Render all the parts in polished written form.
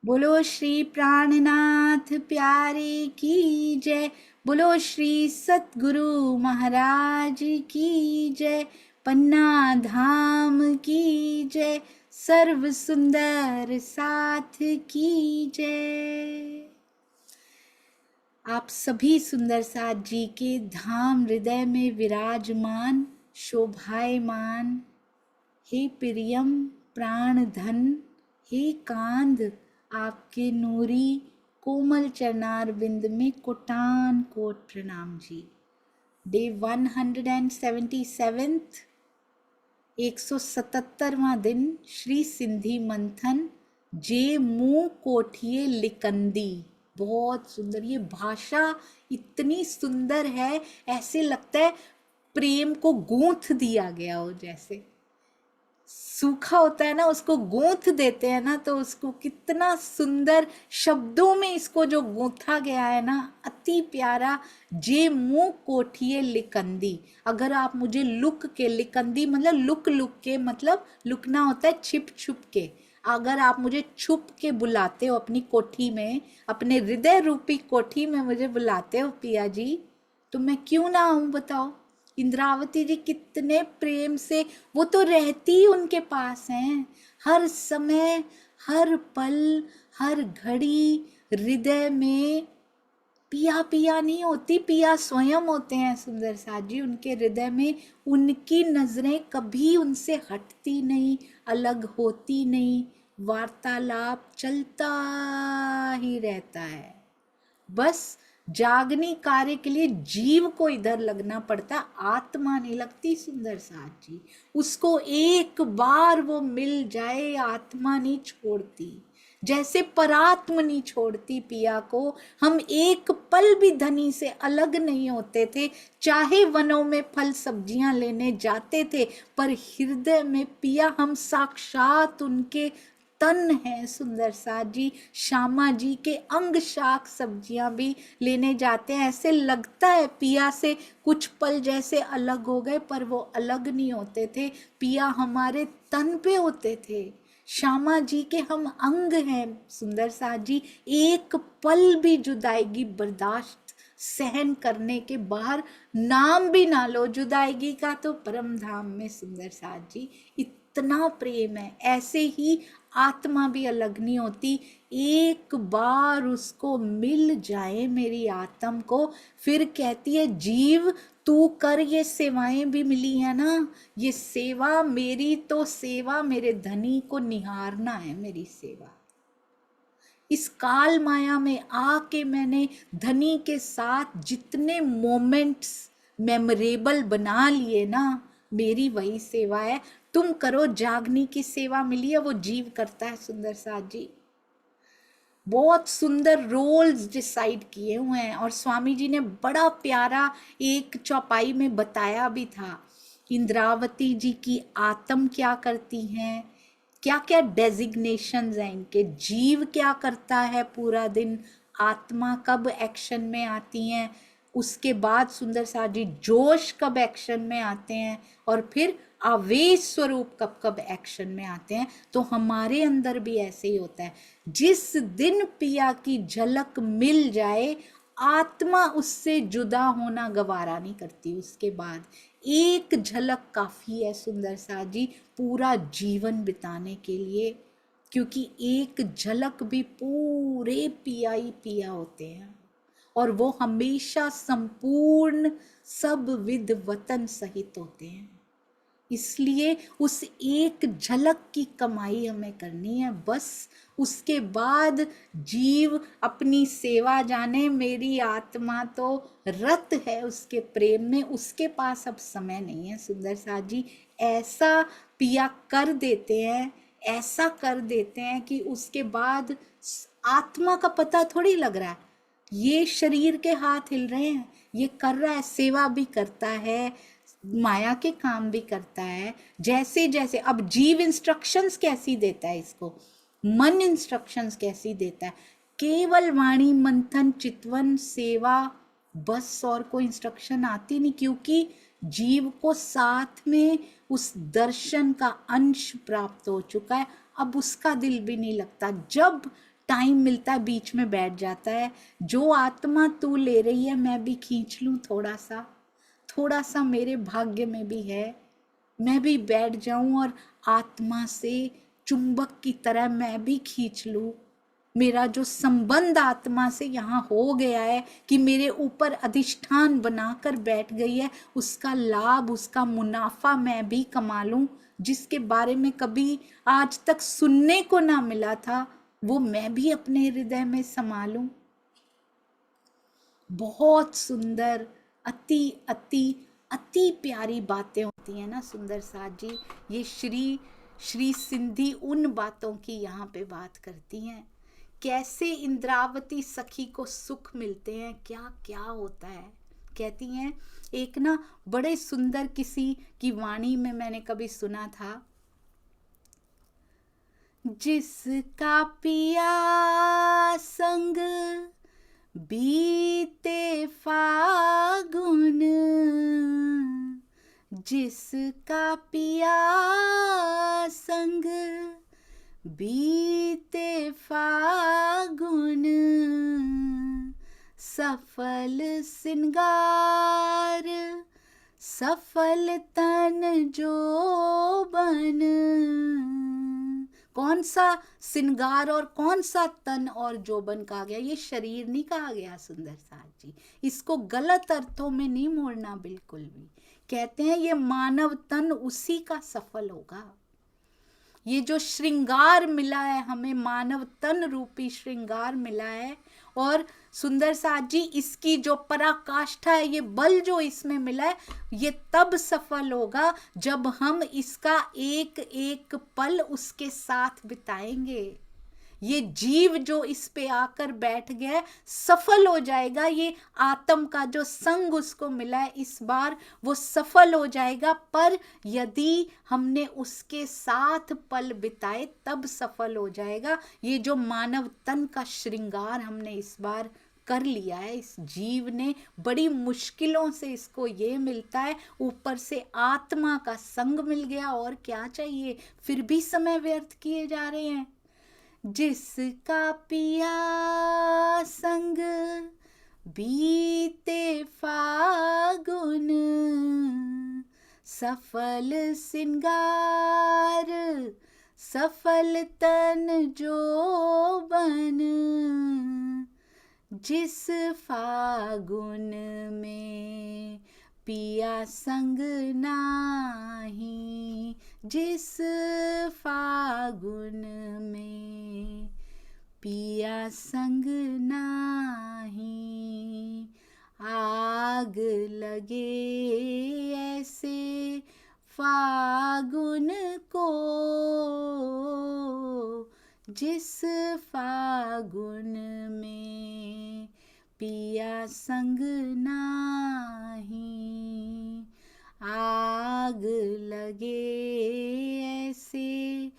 बोलो श्री प्राणनाथ प्यारे की जय। बोलो श्री सतगुरु महाराज की जय। पन्ना धाम की जय। सर्व सुंदर साथ की जय। आप सभी सुंदर साथ जी के धाम हृदय में विराजमान शोभायमान हे प्रियम प्राण धन हे कांद, आपके नूरी कोमल चरणार बिंद में कोटान कोट प्रणाम जी। डे 177, 177वां दिन श्री सिंधी मंथन जे मुँह कोठिए लिकंदी। बहुत सुंदर ये भाषा, इतनी सुंदर है, ऐसे लगता है प्रेम को गूंथ दिया गया हो, जैसे सूखा होता है ना उसको गूंथ देते हैं ना, तो उसको कितना सुंदर शब्दों में इसको जो गूंथा गया है ना, अति प्यारा। जे मुँह कोठिए लिकंदी, अगर आप मुझे लुक के, लिकंदी मतलब लुक लुक के, मतलब लुकना होता है छिप छुप के। अगर आप मुझे छुप के बुलाते हो अपनी कोठी में, अपने हृदय रूपी कोठी में मुझे बुलाते हो पिया जी, तो मैं क्यों ना आऊं बताओ। इंद्रावती जी कितने प्रेम से, वो तो रहती उनके पास हैं हर समय, हर पल, हर घड़ी हृदय में। पिया पिया नहीं होती, पिया स्वयं होते हैं सुंदर साथ जी उनके हृदय में। उनकी नजरें कभी उनसे हटती नहीं, अलग होती नहीं, वार्तालाप चलता ही रहता है। बस जागनी कार्य के लिए जीव को इधर लगना पड़ता, आत्मा नहीं लगती सुंदर साथ जी। उसको एक बार वो मिल जाए, आत्मा नहीं छोड़ती, जैसे परात्म नहीं छोड़ती पिया को। हम एक पल भी धनी से अलग नहीं होते थे, चाहे वनों में फल सब्जियां लेने जाते थे, पर हृदय में पिया हम साक्षात उनके तन है सुंदर साथ जी। श्यामा जी के अंग शाक सब्जियां भी लेने जाते हैं, ऐसे लगता है पिया से कुछ पल जैसे अलग हो गए, पर वो अलग नहीं होते थे। पिया हमारे तन पे होते थे, श्यामा जी के हम अंग हैं सुंदर साथ जी। एक पल भी जुदाईगी बर्दाश्त सहन करने के बाहर नाम भी ना लो जुदाईगी का, तो परम धाम में सुंदर साथ जी इतना प्रेम है। ऐसे ही आत्मा भी अलग नहीं होती, एक बार उसको मिल जाए मेरी आत्म को, फिर कहती है जीव तू कर, ये सेवाएं भी मिली है ना, ये सेवा मेरी, तो सेवा मेरे धनी को निहारना है मेरी सेवा। इस काल माया में आके मैंने धनी के साथ जितने मोमेंट्स मेमोरेबल बना लिए ना, मेरी वही सेवा है। तुम करो, जागनी की सेवा मिली है, वो जीव करता है सुंदर साथ जी। बहुत सुंदर रोल्स डिसाइड किए हुए हैं, और स्वामी जी ने बड़ा प्यारा एक चौपाई में बताया भी था, इंद्रावती जी की आत्म क्या करती हैं, क्या क्या डेजिग्नेशंस हैं इनके, जीव क्या करता है पूरा दिन, आत्मा कब एक्शन में आती हैं, उसके बाद सुंदर साथ जी जोश कब एक्शन में आते हैं, और फिर आवेश स्वरूप कब कब एक्शन में आते हैं। तो हमारे अंदर भी ऐसे ही होता है, जिस दिन पिया की झलक मिल जाए, आत्मा उससे जुदा होना गवारा नहीं करती। उसके बाद एक झलक काफी है सुंदर साथ जी पूरा जीवन बिताने के लिए, क्योंकि एक झलक भी पूरे पिया ही पिया होते हैं, और वो हमेशा संपूर्ण सब विद वतन सहित होते हैं। इसलिए उस एक झलक की कमाई हमें करनी है बस। उसके बाद जीव अपनी सेवा जाने, मेरी आत्मा तो रत है उसके प्रेम में, उसके पास अब समय नहीं है सुंदर साथ जी। ऐसा पिया कर देते हैं, ऐसा कर देते हैं कि उसके बाद आत्मा का पता थोड़ी लग रहा है, ये शरीर के हाथ हिल रहे हैं, ये कर रहा है, सेवा भी करता है, माया के काम भी करता है। जैसे जैसे अब जीव इंस्ट्रक्शंस कैसी देता है इसको, मन इंस्ट्रक्शंस कैसी देता है, केवल वाणी मंथन चितवन सेवा, बस और कोई इंस्ट्रक्शन आती नहीं, क्योंकि जीव को साथ में उस दर्शन का अंश प्राप्त हो चुका है। अब उसका दिल भी नहीं लगता, जब टाइम मिलता है बीच में बैठ जाता है। जो आत्मा तू ले रही है मैं भी खींच लूं थोड़ा सा मेरे भाग्य में भी है, मैं भी बैठ जाऊं और आत्मा से चुंबक की तरह मैं भी खींच लूं। मेरा जो संबंध आत्मा से यहाँ हो गया है कि मेरे ऊपर अधिष्ठान बनाकर बैठ गई है, उसका लाभ उसका मुनाफा मैं भी कमा लूं। जिसके बारे में कभी आज तक सुनने को ना मिला था वो मैं भी अपने हृदय में समा लूं। बहुत सुंदर, अति अति अति प्यारी बातें होती हैं ना सुंदर साथ जी। ये श्री सिंधी उन बातों की यहाँ पे बात करती हैं, कैसे इंद्रावती सखी को सुख मिलते हैं, क्या क्या होता है। कहती हैं, एक ना बड़े सुंदर किसी की वाणी में मैंने कभी सुना था, जिसका पिया संग बीते फागुन, जिसका पिया संग बीते फागुन, सफल सिंगार सफल तन जोबन। कौन सा सिंगार और कौन सा तन और जोबन कहा गया, ये शरीर नहीं कहा गया सुंदर साथ जी। इसको गलत अर्थों में नहीं मोड़ना बिल्कुल भी। कहते हैं ये मानव तन उसी का सफल होगा। ये जो श्रृंगार मिला है हमें, मानव तन रूपी श्रृंगार मिला है, और सुंदर साथ जी इसकी जो पराकाष्ठा है, ये बल जो इसमें मिला है, ये तब सफल होगा जब हम इसका एक एक पल उसके साथ बिताएंगे। ये जीव जो इस पे आकर बैठ गया है सफल हो जाएगा। ये आत्म का जो संग उसको मिला है इस बार वो सफल हो जाएगा, पर यदि हमने उसके साथ पल बिताए तब सफल हो जाएगा। ये जो मानव तन का श्रृंगार हमने इस बार कर लिया है, इस जीव ने बड़ी मुश्किलों से इसको ये मिलता है, ऊपर से आत्मा का संग मिल गया, और क्या चाहिए। फिर भी समय व्यर्थ किए जा रहे हैं। जिसका पिया संग बीते फागुन, सफल सिंगार सफल तन जोबन, जिस फागुन में पिया संग नाही, जिस फागुन में पिया संग नाही, आग लगे ऐसे फागुन को, जिस फागुन में पिया संग नाही, आग लगे ऐसे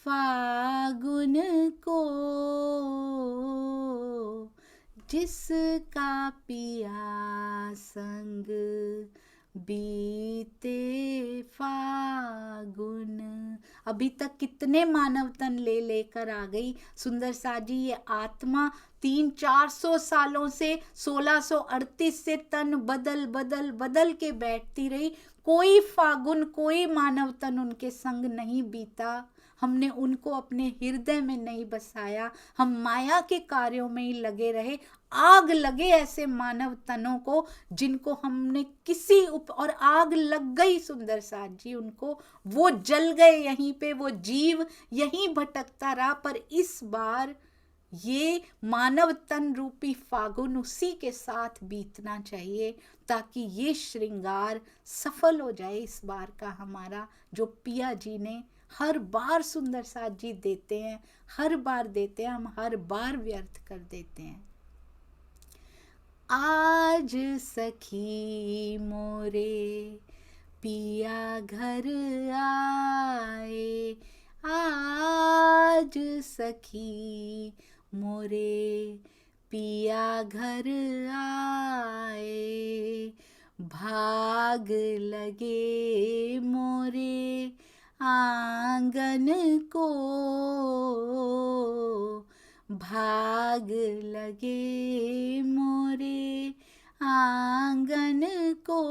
फागुन को, जिसका पिया संग बीते फागुन। अभी तक कितने मानव तन ले लेकर आ गई सुंदर साथ जी। ये आत्मा 300-400 सालों से 1638 से तन बदल बदल बदल के बैठती रही, कोई फागुन कोई मानव तन उनके संग नहीं बीता। हमने उनको अपने हृदय में नहीं बसाया, हम माया के कार्यों में ही लगे रहे। आग लगे ऐसे मानव तनों को जिनको हमने किसी और आग लग गई सुंदर साथ जी उनको, वो जल गए यहीं पे, वो जीव यहीं भटकता रहा। पर इस बार ये मानव तन रूपी फागुन उसी के साथ बीतना चाहिए, ताकि ये श्रृंगार सफल हो जाए इस बार का हमारा, जो पिया जी ने हर बार सुंदर साथ जी देते हैं, हर बार देते हैं, हम हर बार व्यर्थ कर देते हैं। आज सखी मोरे पिया घर आए, आज सखी मोरे पिया घर आए, भाग लगे मोरे आंगन को, भाग लगे मोरे आंगन को,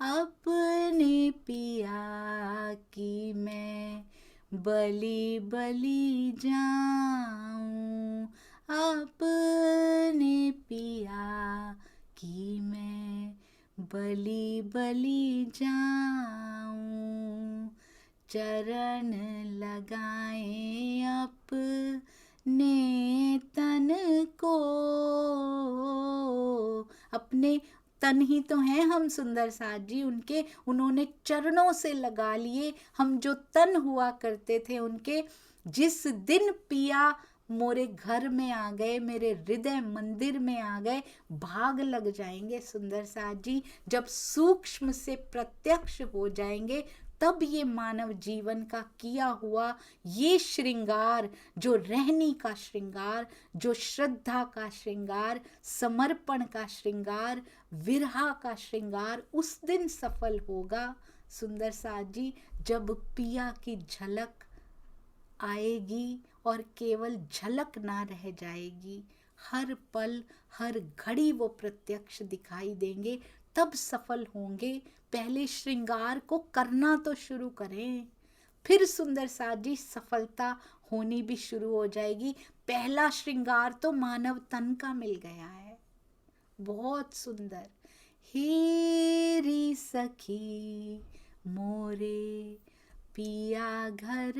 अपने पिया की मैं बलि बलि जाऊं, अपने पिया की मैं बलि बलि जाऊं। चरण लगाए अपने तन को, अपने तन ही तो हैं हम सुंदर साथ जी, उन्होंने चरणों से लगा लिए हम जो तन हुआ करते थे उनके। जिस दिन पिया मोरे घर में आ गए, मेरे हृदय मंदिर में आ गए, भाग लग जाएंगे सुंदर साथ जी। जब सूक्ष्म से प्रत्यक्ष हो जाएंगे तब ये मानव जीवन का किया हुआ ये श्रृंगार, जो रहनी का श्रृंगार, जो श्रद्धा का श्रृंगार, समर्पण का श्रृंगार, विरहा का श्रृंगार उस दिन सफल होगा सुंदर साथ जी, जब पिया की झलक आएगी और केवल झलक ना रह जाएगी, हर पल हर घड़ी वो प्रत्यक्ष दिखाई देंगे, तब सफल होंगे। पहले श्रृंगार को करना तो शुरू करें, फिर सुंदर साथ जी सफलता होनी भी शुरू हो जाएगी। पहला श्रृंगार तो मानव तन का मिल गया है, बहुत सुंदर। हेरी सखी मोरे पिया घर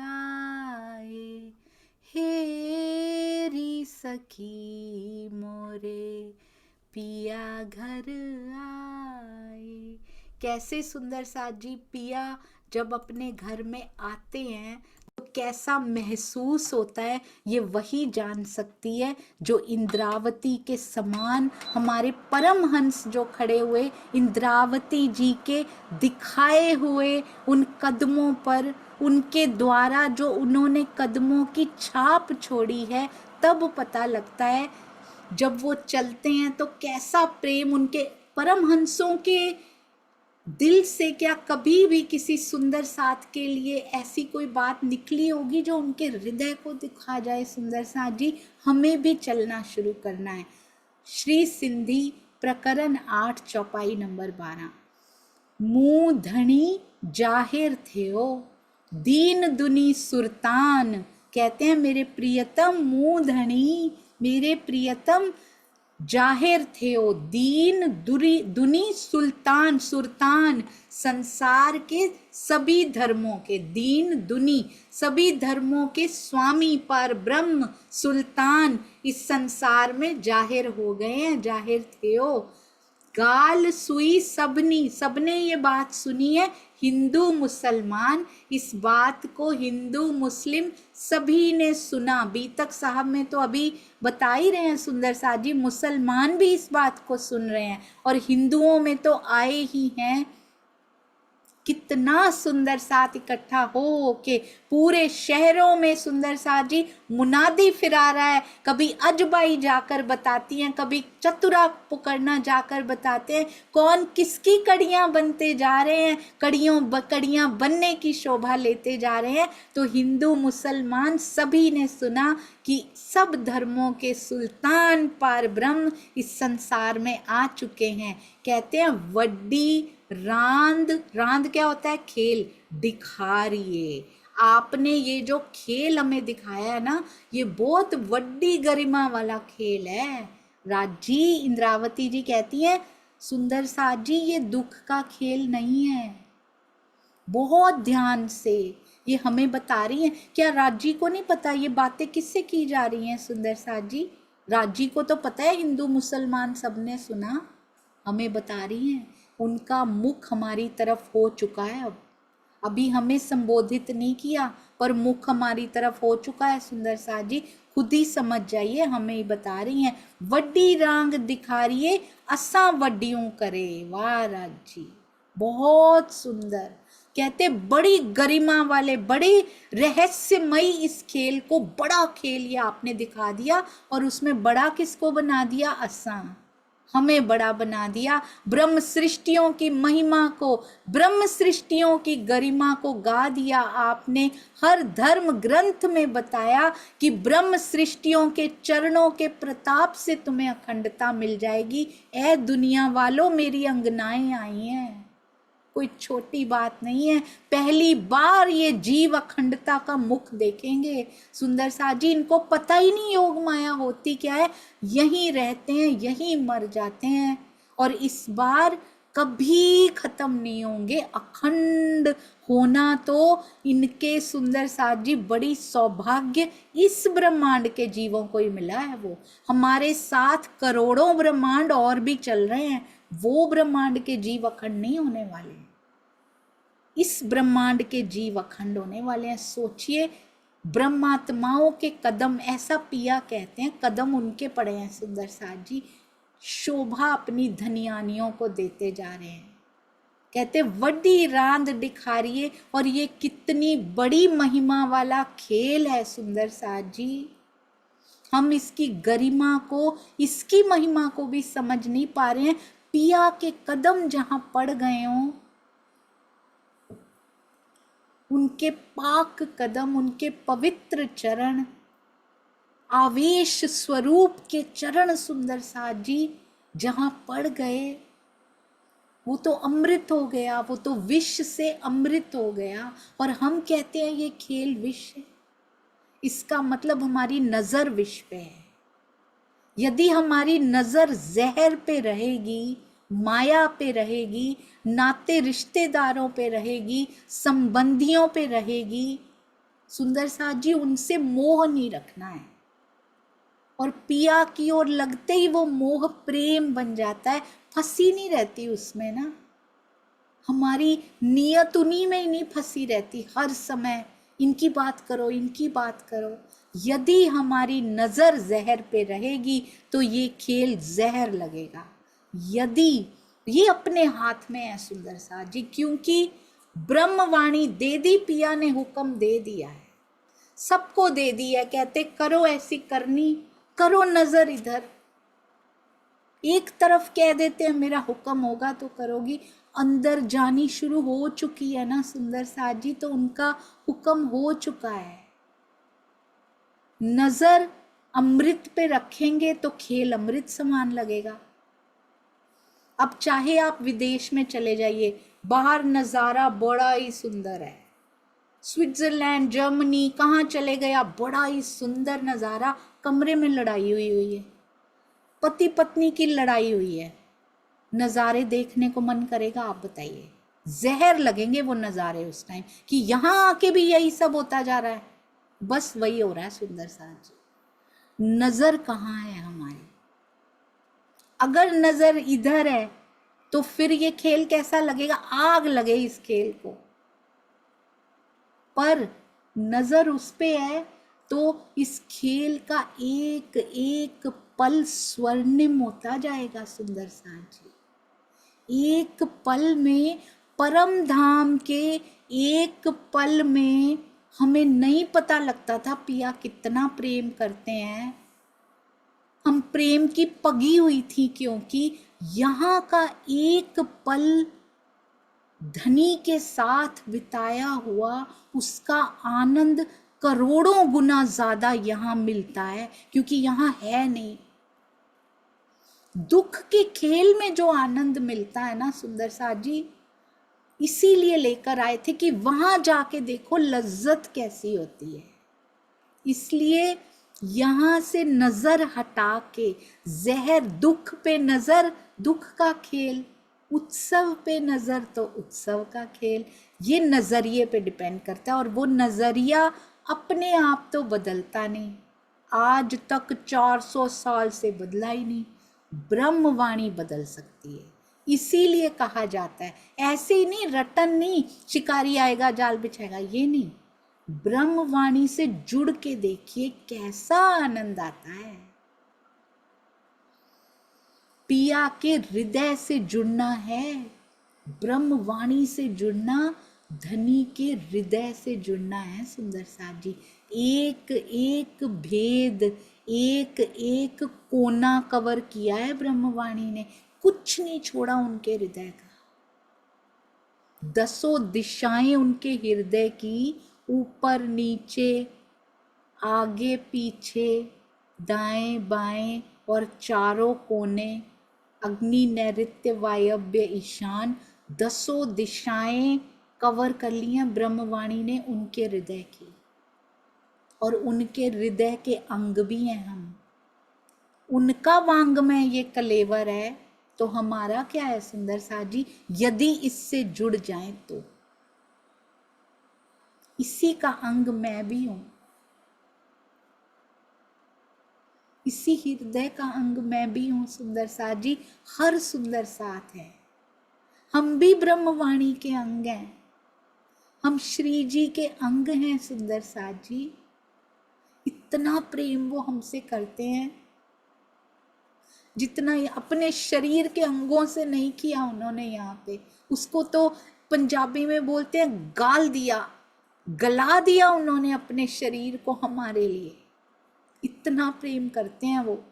आए, हेरी सखी मोरे पिया घर आए। कैसे सुंदर साथ जी पिया जब अपने घर में आते हैं तो कैसा महसूस होता है, ये वही जान सकती है जो इंद्रावती के समान हमारे परमहंस जो खड़े हुए इंद्रावती जी के दिखाए हुए उन कदमों पर, उनके द्वारा जो उन्होंने कदमों की छाप छोड़ी है, तब पता लगता है जब वो चलते हैं तो कैसा प्रेम उनके परमहंसों के दिल से। क्या कभी भी किसी सुंदर साथ के लिए ऐसी कोई बात निकली होगी जो उनके हृदय को दिखा जाए सुंदर साथ जी? हमें भी चलना शुरू करना है। श्री सिंधी प्रकरण 8 चौपाई नंबर 12। मुँह धनी जाहिर थियो दीन दुनी सुरतान, कहते हैं मेरे प्रियतम मुँह धनी, मेरे प्रियतम जाहिर थे ओ दीन दुनी सुल्तान, सुल्तान संसार के सभी धर्मों के, दीन दुनी सभी धर्मों के स्वामी पर ब्रह्म सुल्तान इस संसार में जाहिर हो गए हैं, जाहिर थे ओ। गाल सुई सबनी, सबने ये बात सुनी है, हिंदू मुसलमान, इस बात को हिंदू मुस्लिम सभी ने सुना। बीतक साहब में तो अभी बता ही रहे हैं सुंदर साथ जी, मुसलमान भी इस बात को सुन रहे हैं और हिंदुओं में तो आए ही हैं। कितना सुंदर साथ इकट्ठा हो के पूरे शहरों में सुंदर साथ जी मुनादी फिरा रहा है। कभी अजबाई जाकर बताती हैं, कभी चतुरा पुकरना जाकर बताते हैं, कौन किसकी कड़ियां बनते जा रहे हैं, कड़ियां बनने की शोभा लेते जा रहे हैं। तो हिंदू मुसलमान सभी ने सुना कि सब धर्मों के सुल्तान पार ब्रह्म इस संसार में आ चुके हैं। कहते हैं वड्डी रांद, रांद क्या होता है? खेल। दिखा रही आपने ये जो खेल हमें दिखाया है ना, ये बहुत वड्डी गरिमा वाला खेल है। राजी इंद्रावती जी कहती हैं सुंदर साथ जी ये दुख का खेल नहीं है। बहुत ध्यान से ये हमें बता रही हैं। क्या राजी को नहीं पता ये बातें किससे की जा रही हैं सुंदर साथ जी? राजी को तो पता है, हिंदू मुसलमान सबने सुना, हमें बता रही हैं। उनका मुख हमारी तरफ हो चुका है, अब अभी हमें संबोधित नहीं किया पर मुख हमारी तरफ हो चुका है सुंदर साथ जी, खुद ही समझ जाइए, हमें ही बता रही हैं। वड्डी रांग दिखा रही है असा वड्डियों करे। वाह राजी, बहुत सुंदर। कहते बड़ी गरिमा वाले, बड़े रहस्यमयी इस खेल को, बड़ा खेल ये आपने दिखा दिया और उसमें बड़ा किसको बना दिया? असा। हमें बड़ा बना दिया। ब्रह्म सृष्टियों की महिमा को, ब्रह्म सृष्टियों की गरिमा को गा दिया आपने। हर धर्म ग्रंथ में बताया कि ब्रह्म सृष्टियों के चरणों के प्रताप से तुम्हें अखंडता मिल जाएगी। ऐ दुनिया वालों, मेरी अंगनाएं आई हैं, कोई छोटी बात नहीं है। पहली बार ये जीव अखंडता का मुख देखेंगे। सुंदर साथ जी, इनको पता ही नहीं योग माया होती क्या है, यहीं रहते हैं, यहीं मर जाते हैं, और इस बार कभी खत्म नहीं होंगे। अखंड होना तो इनके, सुंदर साथ जी, बड़ी सौभाग्य इस ब्रह्मांड के जीवों को ही मिला है। वो हमारे साथ करोड़ों ब्रह्मांड और भी चल रहे हैं, वो ब्रह्मांड के जीव अखंड नहीं होने वाले, इस ब्रह्मांड के जीव अखंड होने वाले हैं। सोचिए, ब्रह्मात्माओं के कदम, ऐसा पिया कहते हैं, कदम उनके पड़े हैं सुंदर साथ जी, शोभा अपनी धनियानियों को देते जा रहे हैं। कहते वड्डी रांद दिखारिए, और ये कितनी बड़ी महिमा वाला खेल है सुंदर साथ जी। हम इसकी गरिमा को, इसकी महिमा को भी समझ नहीं पा रहे हैं। पिया के कदम जहां पड़ गए हों, उनके पाक कदम, उनके पवित्र चरण, आवेश स्वरूप के चरण सुंदर साथ जी जहां पड़ गए, वो तो अमृत हो गया, वो तो विष से अमृत हो गया। और हम कहते हैं ये खेल विष है। इसका मतलब हमारी नजर विष पे है। यदि हमारी नजर जहर पे रहेगी, माया पे रहेगी, नाते रिश्तेदारों पे रहेगी, संबंधियों पे रहेगी, सुंदर साथ जी, उनसे मोह नहीं रखना है। और पिया की ओर लगते ही वो मोह प्रेम बन जाता है, फंसी नहीं रहती उसमें ना। हमारी नियत उन्हीं में ही नहीं फंसी रहती, हर समय इनकी बात करो, इनकी बात करो। यदि हमारी नजर जहर पे रहेगी तो ये खेल जहर लगेगा। यदि ये अपने हाथ में है सुंदर साथ जी, क्योंकि ब्रह्मवाणी दे दी, पिया ने हुक्म दे दिया है, सबको दे दी है। कहते करो ऐसी करनी, करो नजर इधर। एक तरफ कह देते हैं मेरा हुक्म होगा तो करोगी, अंदर जानी शुरू हो चुकी है ना सुंदर साथ जी, तो उनका हुक्म हो चुका है। नजर अमृत पे रखेंगे तो खेल अमृत समान लगेगा। अब चाहे आप विदेश में चले जाइए, बाहर नजारा बड़ा ही सुंदर है। स्विट्जरलैंड, जर्मनी, कहाँ चले गए आप, बड़ा ही सुंदर नजारा। कमरे में लड़ाई हुई है, पति पत्नी की लड़ाई हुई है, नज़ारे देखने को मन करेगा? आप बताइए, जहर लगेंगे वो नज़ारे उस टाइम, कि यहाँ आके भी यही सब होता जा रहा है। बस वही हो रहा है सुंदर साथ जी। नजर कहाँ है हमारी? अगर नजर इधर है तो फिर ये खेल कैसा लगेगा? आग लगे इस खेल को। पर नजर उस पे है तो इस खेल का एक एक पल स्वर्णिम होता जाएगा सुंदर साथ जी। एक पल में, परम धाम के एक पल में, हमें नहीं पता लगता था पिया कितना प्रेम करते हैं। हम प्रेम की पगी हुई थी, क्योंकि यहाँ का एक पल धनी के साथ बिताया हुआ, उसका आनंद करोड़ों गुना ज्यादा यहाँ मिलता है, क्योंकि यहाँ है नहीं। दुख के खेल में जो आनंद मिलता है ना सुंदर साथ जी, इसीलिए लेकर आए थे कि वहां जाके देखो लज्जत कैसी होती है। इसलिए यहां से नजर हटा के, जहर, दुख पे नजर, दुख का खेल, उत्सव पे नजर तो उत्सव का खेल। ये नजरिए पे डिपेंड करता है, और वो नजरिया अपने आप तो बदलता नहीं, आज तक 400 साल से बदला ही नहीं। ब्रह्मवाणी बदल सकती है। इसीलिए कहा जाता है, ऐसे ही नहीं, रटन नहीं, शिकारी आएगा जाल बिछाएगा, ये नहीं। ब्रह्मवाणी से जुड़ के देखिए कैसा आनंद आता है। पिया के हृदय से जुड़ना है, ब्रह्मवाणी से जुड़ना, धनी के हृदय से जुड़ना है सुंदर साथ जी। एक एक भेद, एक एक कोना कवर किया है ब्रह्मवाणी ने, कुछ नहीं छोड़ा उनके हृदय का। दसों दिशाएं उनके हृदय की, ऊपर नीचे, आगे पीछे, दाएं बाएं और चारों कोने, अग्नि नैऋत्य वायव्य ईशान, दसों दिशाएं कवर कर ली हैं ब्रह्मवाणी ने उनके हृदय की। और उनके हृदय के अंग भी हैं हम। उनका वांग में ये कलेवर है, तो हमारा क्या है सुंदर साथ जी, यदि इससे जुड़ जाएं तो। इसी का अंग मैं भी हूं, इसी हृदय का अंग मैं भी हूं सुंदर साथ जी। हर सुंदर साथ है, हम भी ब्रह्मवाणी के अंग हैं, हम श्री जी के अंग हैं सुंदर साथ जी। इतना प्रेम वो हमसे करते हैं, जितना अपने शरीर के अंगों से नहीं किया उन्होंने यहाँ पे। उसको तो पंजाबी में बोलते हैं गाल दिया, गला दिया उन्होंने अपने शरीर को हमारे लिए। इतना प्रेम करते हैं वो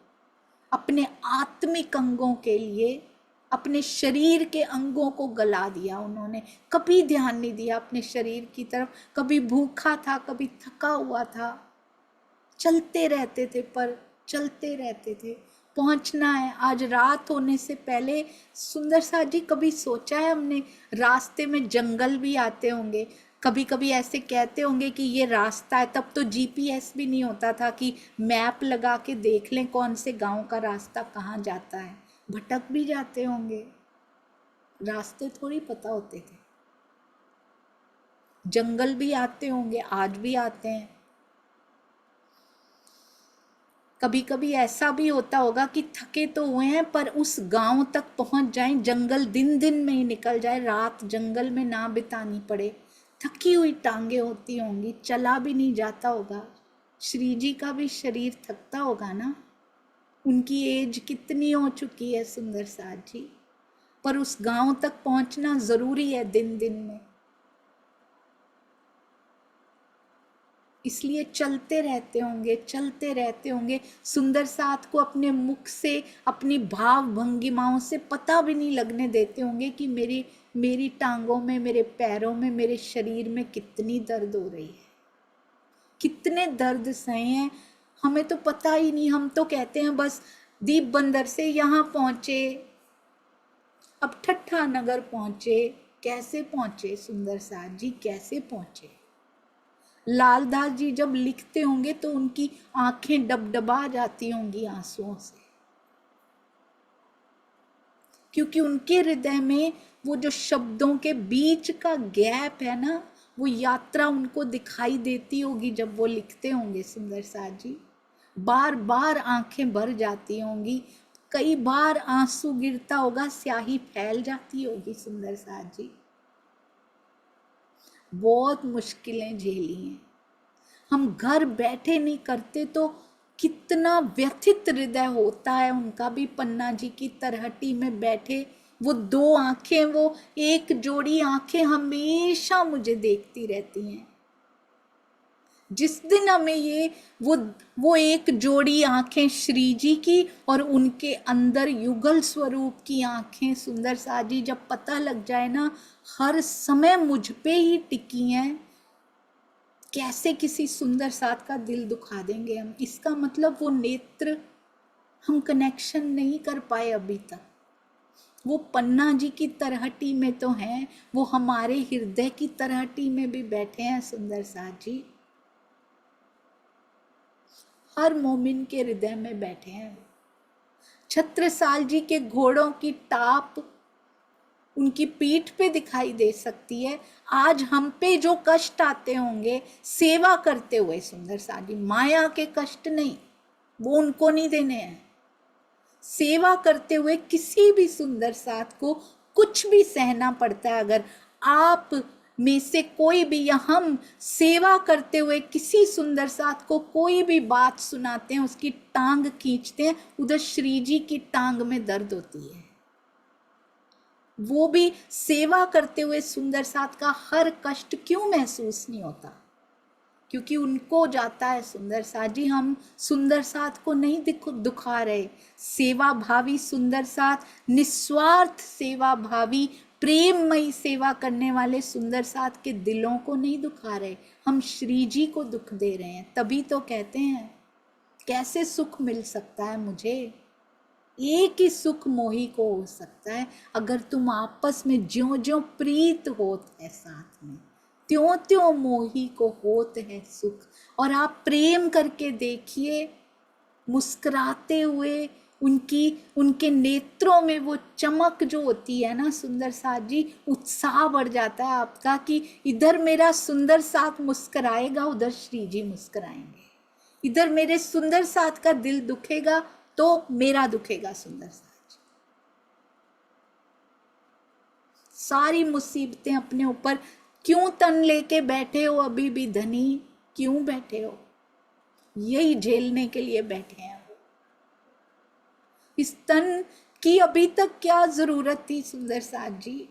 अपने आत्मिक अंगों के लिए, अपने शरीर के अंगों को गला दिया उन्होंने। कभी ध्यान नहीं दिया अपने शरीर की तरफ, कभी भूखा था, कभी थका हुआ था, चलते रहते थे, पर चलते रहते थे। पहुंचना है, आज रात होने से पहले सुंदर साथ जी कभी सोचा है हमने, रास्ते में जंगल भी आते होंगे, कभी कभी ऐसे कहते होंगे कि ये रास्ता है, तब तो जीपीएस भी नहीं होता था कि मैप लगा के देख लें कौन से गांव का रास्ता कहाँ जाता है। भटक भी जाते होंगे, रास्ते थोड़ी पता होते थे। जंगल भी आते होंगे, आज भी आते हैं। कभी कभी ऐसा भी होता होगा कि थके तो हुए हैं, पर उस गांव तक पहुंच जाएं, जंगल दिन दिन में ही निकल जाए, रात जंगल में ना बितानी पड़े। थकी हुई टांगे होती होंगी, चला भी नहीं जाता होगा। श्री जी का भी शरीर थकता होगा ना, उनकी एज कितनी हो चुकी है सुंदर साथ जी, पर उस गांव तक पहुंचना जरूरी है दिन दिन में, इसलिए चलते रहते होंगे, चलते रहते होंगे। सुंदर साथ को अपने मुख से, अपनी भाव भंगिमाओं से पता भी नहीं लगने देते होंगे कि मेरी टांगों में, मेरे पैरों में, मेरे शरीर में कितनी दर्द हो रही है, कितने दर्द सहे हैं, हमें तो पता ही नहीं। हम तो कहते हैं बस दीप बंदर से यहाँ पहुंचे, अब ठट्ठा नगर पहुंचे। कैसे पहुंचे सुंदर साथ जी, कैसे पहुंचे? लालदास जी जब लिखते होंगे तो उनकी आंखें डबडबा जाती होंगी आंसुओं से, क्योंकि उनके हृदय में वो जो शब्दों के बीच का गैप है ना, वो यात्रा उनको दिखाई देती होगी जब वो लिखते होंगे सुंदर साथ जी। बार बार आंखें भर जाती होंगी, कई बार आंसू गिरता होगा, स्याही फैल जाती होगी सुंदर साथ जी। बहुत मुश्किलें झेली हैं, हम घर बैठे नहीं करते तो कितना व्यथित हृदय होता है उनका भी। पन्ना जी की तरहटी में बैठे, वो दो आंखें, वो एक जोड़ी आंखें हमेशा मुझे देखती रहती हैं। जिस दिन हमें ये वो एक जोड़ी आंखें श्री जी की और उनके अंदर युगल स्वरूप की आंखें सुंदर साथ जी जब पता लग जाए ना, हर समय मुझ पे ही टिकी हैं, कैसे किसी सुंदर साथ का दिल दुखा देंगे हम। इसका मतलब वो नेत्र हम कनेक्शन नहीं कर पाए अभी तक। वो पन्ना जी की तरहटी में तो हैं, वो हमारे हृदय की तरहटी में भी बैठे हैं सुंदर साथ जी। हर मोमिन के हृदय में बैठे हैं। छत्रसाल जी के घोड़ों की टाप उनकी पीठ पे दिखाई दे सकती है। आज हम पे जो कष्ट आते होंगे सेवा करते हुए सुंदर साथ जी, माया के कष्ट नहीं, वो उनको नहीं देने हैं। सेवा करते हुए किसी भी सुंदर साथ को कुछ भी सहना पड़ता है। अगर आप में से कोई भी या हम सेवा करते हुए किसी सुंदर साथ को कोई भी बात सुनाते हैं, उसकी टांग खींचते हैं, उधर श्री जी की टांग में दर्द होती है। वो भी सेवा करते हुए सुंदर साथ का हर कष्ट क्यों महसूस नहीं होता? क्योंकि उनको जाता है सुंदर साथ जी। हम सुंदर साथ को नहीं दुखा रहे। सेवा भावी सुंदर साथ, निस्वार्थ सेवा भावी प्रेममयी सेवा करने वाले सुंदर साथ के दिलों को नहीं दुखा रहे, हम श्री जी को दुख दे रहे हैं। तभी तो कहते हैं कैसे सुख मिल सकता है मुझे? एक ही सुख मोही को हो सकता है, अगर तुम आपस में ज्यों ज्यों प्रीत होत है साथ में, त्यों त्यों मोही को होत है सुख। और आप प्रेम करके देखिए, मुस्कुराते हुए उनके नेत्रों में वो चमक जो होती है ना सुंदर साथ जी, उत्साह बढ़ जाता है आपका कि इधर मेरा सुंदर साथ मुस्कुराएगा, उधर श्री जी मुस्कुराएंगे। इधर मेरे सुंदर साथ का दिल दुखेगा तो मेरा दुखेगा सुंदर साथ। सारी मुसीबतें अपने ऊपर क्यों तन लेके बैठे हो? अभी भी धनी क्यों बैठे हो? यही झेलने के लिए बैठे हैं वो। इस तन की अभी तक क्या जरूरत थी सुंदर साथ जी?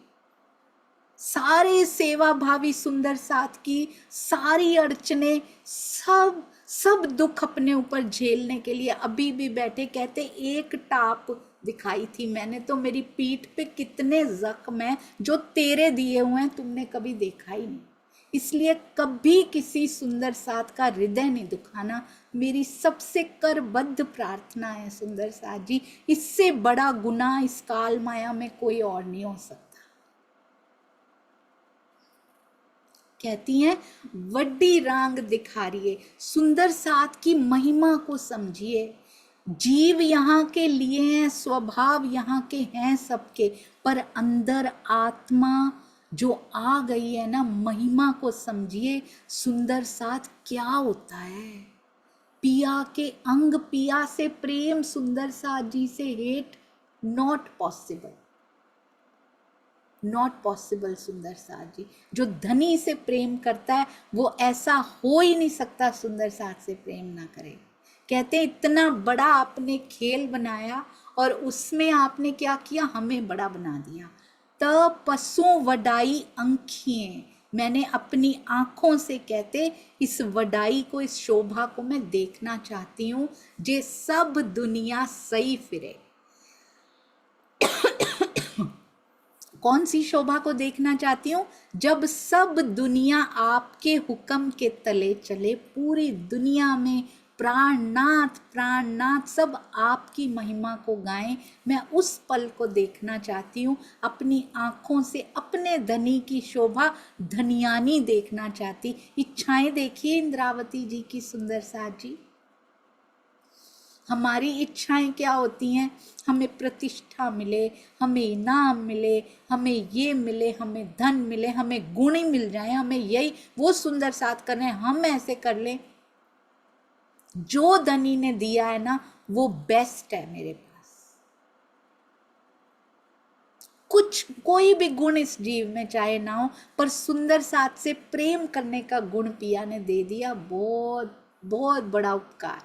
सारे सेवा भावी सुंदर साथ की सारी अड़चने, सब दुख अपने ऊपर झेलने के लिए अभी भी बैठे। कहते एक टाप दिखाई थी मैंने तो, मेरी पीठ पे कितने जख्म हैं जो तेरे दिए हुए हैं तुमने कभी देखा ही नहीं। इसलिए कभी किसी सुंदर साथ का हृदय नहीं दुखाना, मेरी सबसे करबद्ध प्रार्थना है सुंदर साथ जी। इससे बड़ा गुनाह इस काल माया में कोई और नहीं हो सकता। कहती हैं वड्डी रांग दिखारिए, सुंदर साथ की महिमा को समझिए। जीव यहाँ के लिए हैं, स्वभाव यहाँ के हैं सबके, पर अंदर आत्मा जो आ गई है ना, महिमा को समझिए। सुंदर साथ क्या होता है? पिया के अंग, पिया से प्रेम, सुंदर साथ जी से hate, not possible, not possible. सुंदर साथ जी जो धनी से प्रेम करता है वो ऐसा हो ही नहीं सकता सुंदर साथ से प्रेम ना करे। कहते हैं इतना बड़ा आपने खेल बनाया और उसमें आपने क्या किया? हमें बड़ा बना दिया। त पशु वडाई अंखिए, मैंने अपनी आंखों से, कहते इस वडाई को, इस शोभा को मैं देखना चाहती हूँ, जे सब दुनिया सही फिरे। कौन सी शोभा को देखना चाहती हूँ? जब सब दुनिया आपके हुक्म के तले चले, पूरी दुनिया में प्राणनाथ प्राणनाथ सब आपकी महिमा को गाएं, मैं उस पल को देखना चाहती हूँ। अपनी आंखों से अपने धनी की शोभा धनियानी देखना चाहती। इच्छाएं देखिए इंद्रावती जी की सुंदर साथ जी। हमारी इच्छाएं क्या होती हैं? हमें प्रतिष्ठा मिले, हमें इनाम मिले, हमें ये मिले, हमें धन मिले, हमें गुण ही मिल जाए, हमें यही वो सुंदर साथ करने, हम ऐसे कर लें। जो धनी ने दिया है ना वो बेस्ट है मेरे पास। कुछ कोई भी गुण इस जीव में चाहे ना हो, पर सुंदर साथ से प्रेम करने का गुण पिया ने दे दिया। बहुत बहुत बड़ा उपकार।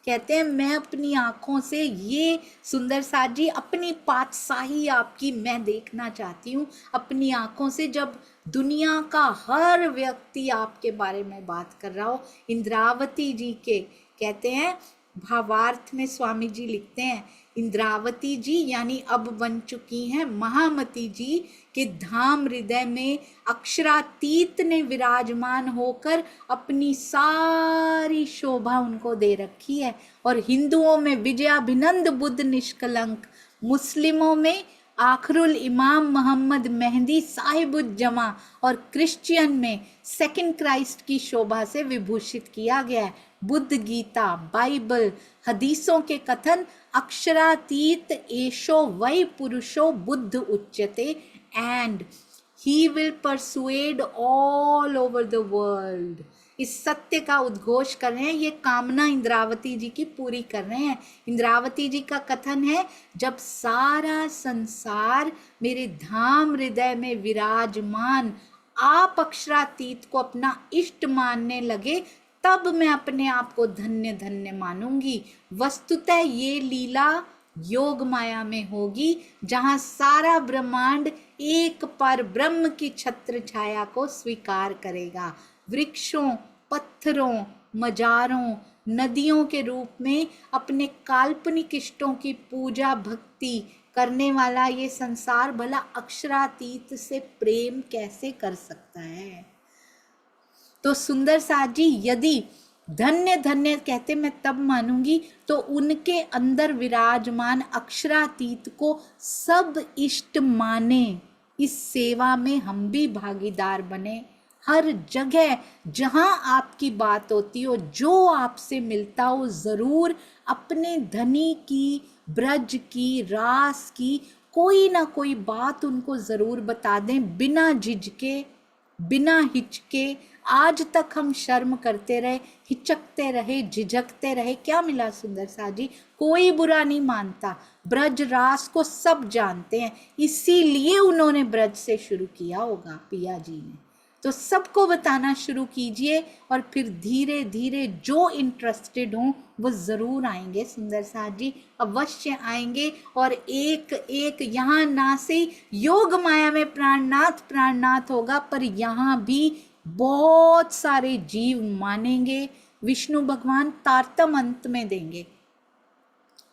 कहते हैं मैं अपनी आंखों से ये सुंदर साथ जी, अपनी पातशाही आपकी मैं देखना चाहती हूँ अपनी आंखों से। जब दुनिया का हर व्यक्ति आपके बारे में बात कर रहा हो, इंद्रावती जी के, कहते हैं भावार्थ में स्वामी जी लिखते हैं, इंद्रावती जी यानी अब बन चुकी हैं महामती जी के धाम हृदय में अक्षरातीत ने विराजमान होकर अपनी सारी शोभा उनको दे रखी है। और हिंदुओं में विजयाभिनंद बुद्ध निष्कलंक, मुस्लिमों में आखरुल इमाम मोहम्मद मेहंदी साहिबुज्जमा, और क्रिश्चियन में सेकंड क्राइस्ट की शोभा से विभूषित किया गया है। बुद्ध गीता, बाइबल, हदीसों के कथन अक्षरातीत एशो वै पुरुषो बुद्ध उच्यते and he will persuade all over the world. इस सत्य का उद्घोष कर रहे हैं, ये कामना इंद्रावती जी की पूरी कर रहे हैं। इंद्रावती जी का कथन है, जब सारा संसार मेरे धाम हृदय में विराजमान आप अक्षरातीत को अपना इष्ट मानने लगे, तब मैं अपने आप को धन्य धन्य मानूंगी। वस्तुतः ये लीला योग माया में होगी, जहां सारा ब्रह्मांड एक पर ब्रह्म की छत्र छाया को स्वीकार करेगा। वृक्षों, पत्थरों, मजारों, नदियों के रूप में अपने काल्पनिक इष्टों की पूजा भक्ति करने वाला ये संसार भला अक्षरातीत से प्रेम कैसे कर सकता है। तो सुंदर साथ जी यदि धन्य धन्य कहते मैं तब मानूंगी तो उनके अंदर विराजमान अक्षरातीत को सब इष्ट माने, इस सेवा में हम भी भागीदार बने। हर जगह जहां आपकी बात होती हो, जो आपसे मिलता हो, जरूर अपने धनी की, ब्रज की, रास की कोई ना कोई बात उनको जरूर बता दें, बिना झिझके, बिना हिचके। आज तक हम शर्म करते रहे, हिचकते रहे, झिझकते रहे, क्या मिला सुंदर सा जी? कोई बुरा नहीं मानता। ब्रज रास को सब जानते हैं, इसीलिए उन्होंने ब्रज से शुरू किया होगा पिया जी ने। तो सबको बताना शुरू कीजिए और फिर धीरे धीरे जो इंटरेस्टेड हों वो ज़रूर आएंगे सुंदर साथ जी, अवश्य आएंगे। और एक एक यहाँ ना से योग माया में प्राणनाथ प्राणनाथ होगा, पर यहाँ भी बहुत सारे जीव मानेंगे। विष्णु भगवान तारतम अंत में देंगे।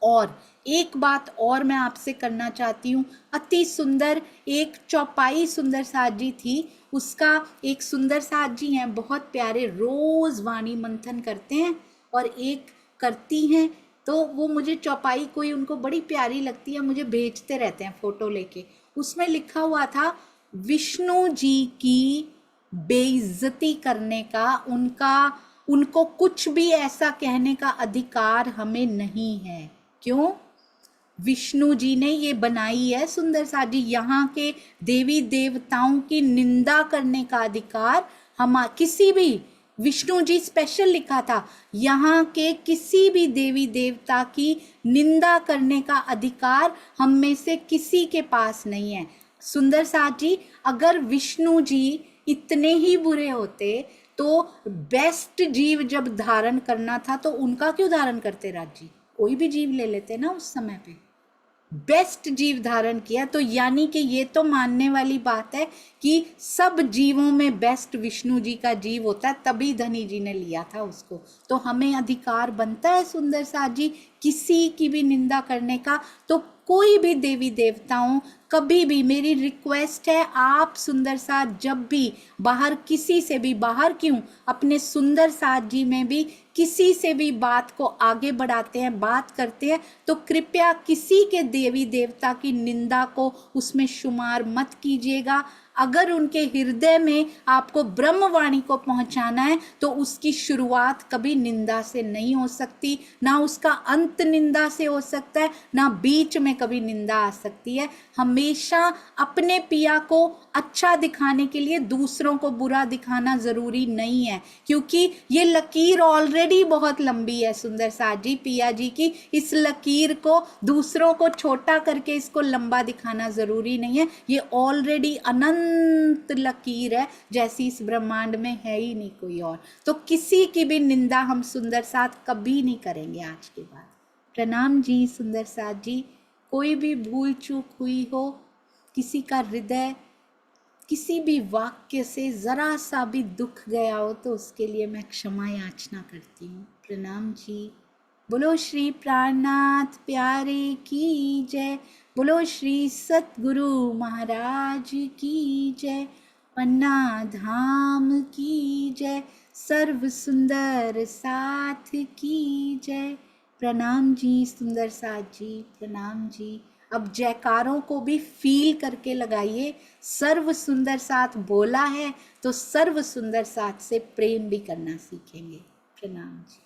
और एक बात और मैं आपसे करना चाहती हूँ, अति सुंदर एक चौपाई सुंदर साथ जी थी, उसका एक सुंदर साथ जी हैं बहुत प्यारे, रोज वाणी मंथन करते हैं और एक करती हैं, तो वो मुझे चौपाई कोई उनको बड़ी प्यारी लगती है, मुझे भेजते रहते हैं फोटो लेके। उसमें लिखा हुआ था विष्णु जी की बेइज्जती करने का, उनको कुछ भी ऐसा कहने का अधिकार हमें नहीं है। क्यों? विष्णु जी ने ये बनाई है सुंदर सा जी, यहाँ के देवी देवताओं की निंदा करने का अधिकार हम किसी भी, विष्णु जी स्पेशल लिखा था, यहाँ के किसी भी देवी देवता की निंदा करने का अधिकार हम में से किसी के पास नहीं है। सुंदर साथ जी, अगर विष्णु जी इतने ही बुरे होते तो बेस्ट जीव जब धारण करना था तो उनका क्यों धारण करते राज जी? कोई भी जीव ले लेते ना उस समय पे, बेस्ट जीव धारण किया। तो यानी कि ये तो मानने वाली बात है कि सब जीवों में बेस्ट विष्णु जी का जीव होता है, तभी धनी जी ने लिया था उसको। तो हमें अधिकार बनता है सुंदर साथ जी किसी की भी निंदा करने का। तो कोई भी देवी देवताओं, कभी भी मेरी रिक्वेस्ट है, आप सुंदर साथ जब भी बाहर किसी से भी, बाहर क्यों, अपने सुंदर साथ जी में भी किसी से भी बात को आगे बढ़ाते हैं, बात करते हैं, तो कृपया किसी के देवी देवता की निंदा को उसमें शुमार मत कीजिएगा। अगर उनके हृदय में आपको ब्रह्मवाणी को पहुंचाना है तो उसकी शुरुआत कभी निंदा से नहीं हो सकती, ना उसका अंत निंदा से हो सकता है, ना बीच में कभी निंदा आ सकती है। हमेशा अपने पिया को अच्छा दिखाने के लिए दूसरों को बुरा दिखाना जरूरी नहीं है, क्योंकि ये लकीर ऑलरेडी बहुत लंबी है सुंदर साथ जी पिया जी की। इस लकीर को दूसरों को छोटा करके इसको लंबा दिखाना जरूरी नहीं है, ये ऑलरेडी अनंत लकीर है, जैसी इस ब्रह्मांड में है ही नहीं कोई और। तो किसी की भी निंदा हम सुंदर साथ कभी नहीं करेंगे आज के बाद। प्रणाम जी सुंदर साथ जी। कोई भी भूल चूक हुई हो, किसी का हृदय किसी भी वाक्य से जरा सा भी दुख गया हो, तो उसके लिए मैं क्षमा याचना करती हूँ। प्रणाम जी। बोलो श्री प्राणनाथ प्यारे की जय, बोलो श्री सतगुरु महाराज की जय, पन्ना धाम की जय, सर्व सुंदर साथ की जय। प्रणाम जी सुंदर साथ जी, प्रणाम जी। अब जयकारों को भी फील करके लगाइए। सर्व सुंदर साथ बोला है तो सर्व सुंदर साथ से प्रेम भी करना सीखेंगे। प्रणाम जी।